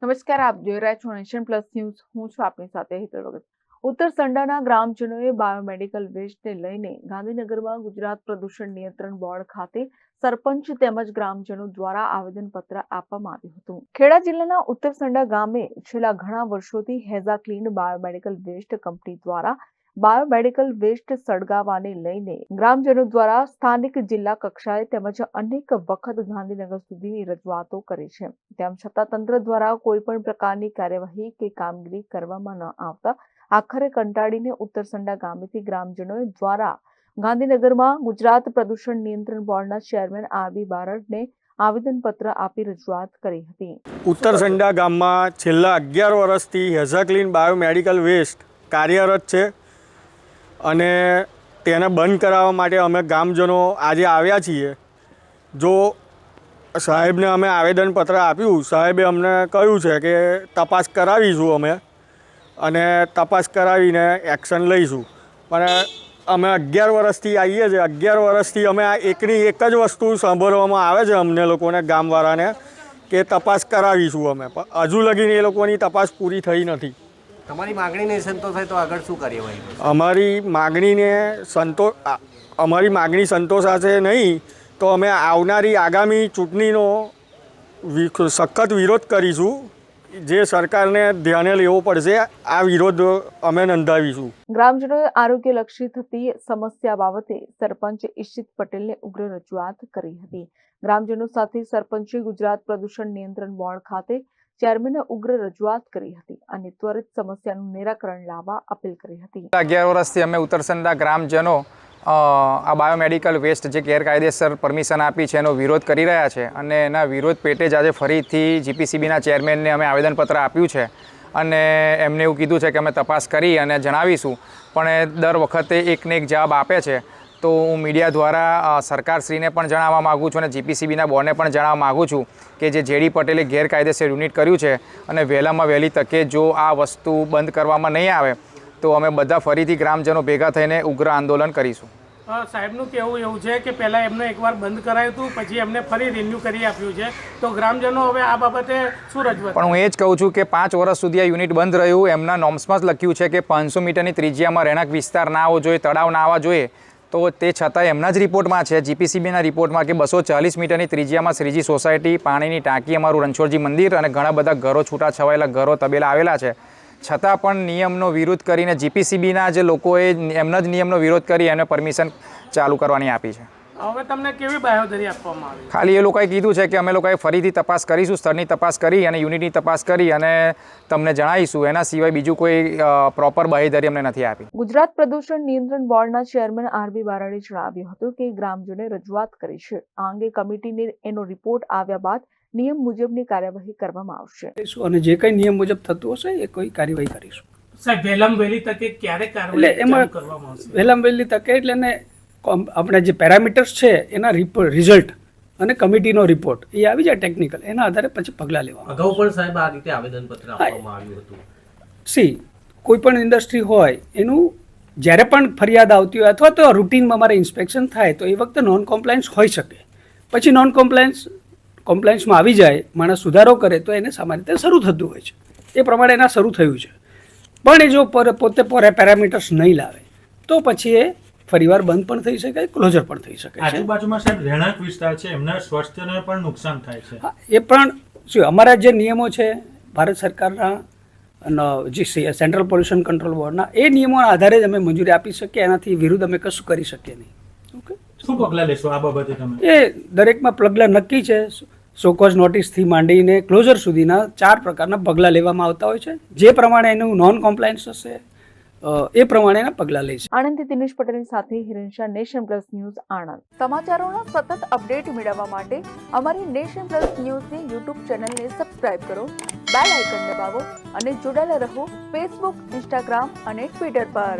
નમસ્કાર, આપ જોઈ રહ્યા છો નેશન પ્લસ ન્યૂઝ. હું છું આપની સાથે હેતલ વગર. ઉત્તર સંડાના ગ્રામજનોએ બાયોમેડિકલ વેસ્ટને લઈને ગાંધીનગરમાં ગુજરાત પ્રદૂષણ નિયંત્રણ બોર્ડ ખાતે સરપંચ તેમજ ગ્રામજનો દ્વારા આવેદનપત્ર આપવામાં આવ્યું હતું. ખેડા જિલ્લાના ઉત્તર સંડા ગામે છેલ્લા ઘણા વર્ષોથી હેઝા ક્લીન બાયોમેડિકલ વેસ્ટ કંપની દ્વારા બાયોમેડિકલ વેસ્ટ સળગાવવાને લઈને ગ્રામજનો દ્વારા સ્થાનિક જિલ્લા કક્ષાએ તેમજ અનેક વખત ગાંધીનગર સુધીની રજૂઆતો કરી છે. તેમ છતાં તંત્ર દ્વારા કોઈ પણ પ્રકારની કાર્યવાહી કે કામગીરી કરવામાં ન આવતા આખરે કંટાળીને ઉત્તર સંડા ગામેથી ગ્રામજનો દ્વારા ગાંધીનગરમાં ગુજરાત પ્રદૂષણ નિયંત્રણ બોર્ડના ચેરમેન આરબી બારડને આવેદનપત્ર આપી રજૂઆત કરી હતી. ઉત્તર સંડા ગામમાં છેલ્લા 11 વર્ષથી હેઝા ક્લીન બાયોમેડિકલ વેસ્ટ કાર્યરત છે અને તેને બંધ કરાવવા માટે અમે ગામજનો આજે આવ્યા છીએ. જો સાહેબને અમે આવેદનપત્ર આપ્યું, સાહેબે અમને કહ્યું છે કે તપાસ કરાવીશું અમે અને તપાસ કરાવીને એક્શન લઈશું. પણ અમે 11 વર્ષથી આવીએ છીએ. 11 વર્ષથી અમે આ એકની એક જ વસ્તુ સાંભળવામાં આવે છે અમને લોકોને, ગામવાળાને, કે તપાસ કરાવીશું અમે. પણ હજુ લગીને એ લોકોની તપાસ પૂરી થઈ નથી. તમારી માગણીને સંતોષ થાય તો આગળ શું કાર્યવાહી? અમારી માગણી સંતોષાશે નહીં તો અમે આવનારી આગામી ચૂંટણીનો સખત વિરોધ કરીશું. જે સરકારને ધ્યાને લેવો પડશે, આ વિરોધ અમે નોંધાવીશું. ગ્રામજનોએ આરોગ્યલક્ષી થતી સમસ્યા બાબતે સરપંચ ઈશિત પટેલને ઉગ્ર રજૂઆત કરી હતી. ગ્રામજનો સાથે સરપંચે ગુજરાત પ્રદૂષણ નિયંત્રણ બોર્ડ ખાતે ચેરમેને ઉગ્ર રજૂઆત કરી હતી અને ત્વરિત સમસ્યાનું નિરાકરણ લાવવા અપીલ કરી હતી. 11 વર્ષથી અમે ઉત્તરસંડા ગ્રામજનો આ બાયોમેડિકલ વેસ્ટ જે ગેરકાયદેસર પરમિશન આપી છે એનો વિરોધ કરી રહ્યા છે અને એના વિરોધ પેટે જ આજે ફરીથી જીપીસીબીના ચેરમેનને અમે આવેદનપત્ર આપ્યું છે અને એમને એવું કીધું છે કે અમે તપાસ કરી અને જણાવીશું. પણ એ દર વખતે એકને એક જવાબ આપે છે. તો હું મીડિયા દ્વારા સરકારશ્રીને પણ જણાવવા માગું છું અને જીપીસીબીના બોર્ડને પણ જણાવવા માગું છું કે જે જેડી પટેલે ગેરકાયદેસર યુનિટ કર્યું છે અને વહેલામાં વહેલી તકે જો આ વસ્તુ બંધ કરવામાં નહીં આવે તો અમે બધા ફરીથી ગ્રામજનો ભેગા થઈને ઉગ્ર આંદોલન કરીશું. સાહેબનું કહેવું એવું છે કે પહેલાં એમને એકવાર બંધ કરાયું હતું, પછી એમને ફરી રિન્યૂ કરી આપ્યું છે. તો ગ્રામજનો હવે આ બાબતે શું રજૂઆત? પણ હું એ જ કહું છું કે 5 વર્ષ સુધી આ યુનિટ બંધ રહ્યું. એમના નોર્મ્સમાં જ લખ્યું છે કે 500 મીટરની ત્રિજ્યામાં રહેણાંક વિસ્તાર ના આવવો જોઈએ, તળાવ ના આવવા જોઈએ. તો તે છતાં એમના જ રિપોર્ટમાં છે, જીપીસીબીના રિપોર્ટમાં, કે 240 મીટરની ત્રિજ્યામાં શ્રીજી સોસાયટી, પાણીની ટાંકી, અમારું રણછોડજી મંદિર અને ઘણા બધા ઘરો, છૂટા છવાયેલા ઘરો, તબેલા આવેલા છે. છતાં પણ નિયમનો વિરોધ કરીને જીપીસીબીના જે લોકોએ એમના જ નિયમનો વિરોધ કરી એને પરમિશન ચાલુ કરવાની આપી છે. હવે તમને કેવી બાંહેધરી આપવામાં આવી? ખાલી એ લોકોએ કીધું છે કે અમે લોકોએ ફરીથી તપાસ કરીશું, સ્થળની તપાસ કરી અને યુનિટની તપાસ કરી અને તમને જણાવીશું. એના સિવાય બીજું કોઈ પ્રોપર બાંહેધરી અમને નથી આપી. ગુજરાત પ્રદૂષણ નિયંત્રણ બોર્ડના ચેરમેન આરબી બારડે જણાવ્યું હતું કે ગ્રામજનોએ રજૂઆત કરી છે. આ અંગે કમિટીને એનો રિપોર્ટ આવ્યા બાદ નિયમ મુજબની કાર્યવાહી કરવામાં આવશે અને જે કંઈ નિયમ મુજબ થતું હશે એ કોઈ કાર્યવાહી કરીશું. સાહેબ, વહેલામાં વહેલી તકે ક્યારે કાર્યવાહી કરવામાં આવશે? વહેલામાં વહેલી તકે એટલે ને આપણે જે પેરામીટર્સ છે એના રિઝલ્ટ અને કમિટીનો રિપોર્ટ એ આવી જાય ટેકનિકલ, એના આધારે પછી પગલાં લેવા. અગાઉ પણ સાહેબ આ રીતે આવેદનપત્ર આપવામાં આવ્યું હતું. કોઈ પણ ઇન્ડસ્ટ્રી હોય એનું જ્યારે પણ ફરિયાદ આવતી હોય અથવા તો રૂટીનમાં મારે ઇન્સ્પેક્શન થાય તો એ વખતે નોન કોમ્પ્લાયન્સ હોઈ શકે. પછી નોન કોમ્પ્લાયન્સમાં આવી જાય, માણસ સુધારો કરે તો એને સામાન્ય રીતે શરૂ થતું હોય છે. એ પ્રમાણે એના શરૂ થયું છે. પણ એ જો પોતે પેરામીટર્સ નહીં લાવે તો પછી એ ફરીવાર બંધ પણ થઈ શકે, ક્લોઝર પણ થઈ શકે છે. આજુબાજુમાં સાહેબ રહેણાંક વિસ્તાર છે, એમના સ્વાસ્થ્યને પણ નુકસાન થાય છે. એ પણ શું અમારા જે નિયમો છે ભારત સરકારના જે સેન્ટ્રલ પોલ્યુશન કંટ્રોલ બોર્ડના, એ નિયમોના આધારે જ અમે મંજૂરી આપી શકીએ. એનાથી વિરુદ્ધ અમે કશું કરી શકીએ નહીં. ઓકે, શું પગલાં લેશો આ બાબતે તમે? એ દરેકમાં પગલાં નક્કી છે. શોકોઝ નોટિસથી માંડીને ક્લોઝર સુધીના 4 પ્રકારના પગલાં લેવામાં આવતા હોય છે. જે પ્રમાણે એનું નોન કોમ્પ્લાયન્સ હશે એ પ્રમાણેના પગલાં લઈશ. આણંદથી દિનેશ પટેલની સાથે Hiren Shah, nation plus news, Anand. સમાચારોના સતત અપડેટ મેળવવા માટે અમારી નેશન પ્લસ ન્યૂઝની યુટ્યુબ ચેનલને સબસ્ક્રાઇબ કરો, બેલ આઇકન દબાવો અને જોડાયેલા રહો ફેસબુક, ઇન્સ્ટાગ્રામ અને ટ્વિટર પર.